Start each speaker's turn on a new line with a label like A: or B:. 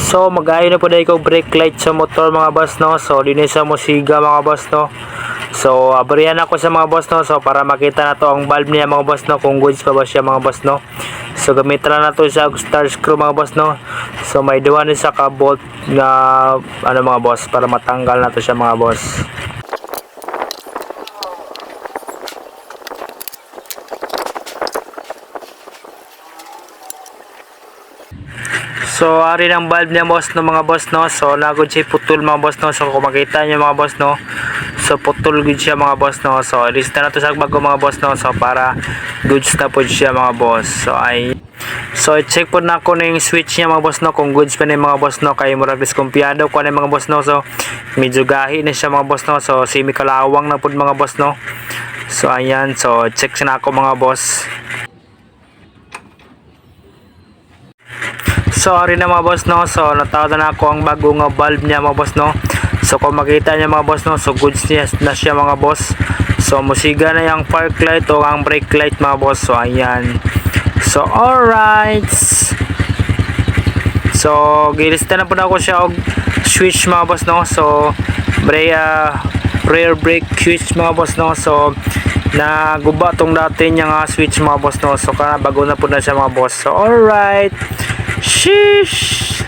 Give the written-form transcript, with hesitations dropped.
A: So mag-ayo na po dahil ko brake light sa motor mga boss no. So din sa musiga mga boss no. So abarihan ako sa mga boss no. So para makita na to ang valve niya mga boss no, kung goods pa ba siya mga boss no. So gamitan na to sa star screw mga boss no. So may duwa ni sa ka-bolt na ano mga boss para matanggal na to siya mga boss. So ari ang valve niya boss no mga boss no. So nagod siya putol mga boss no. So kung makita niyo mga boss no, so putol gud siya mga boss no. So lista na to sa bago mga boss no. So para goods na po siya mga boss. So i-check po na ako na yung switch niya mga boss no, kung goods pa na yung mga boss no, kay murag diskumpiyado ko na yung mga boss no. So medyo gahi na siya mga boss no. So semi kalawang na po mga boss no. So ayan, so check na ako mga boss. So ari na mga boss no. So natawad na ako ang bagong valve niya mga boss no. So kung makita niya mga boss no, so goods niya na siya mga boss. So musiga na yung park light o ang brake light mga boss. So ayan. So alright. So gilista na po na ako siya og switch mga boss no. So rear brake switch mga boss no. So naguba tong dati niya switch mga boss no. So kana bago na po na siya mga boss. So alright. Sheesh.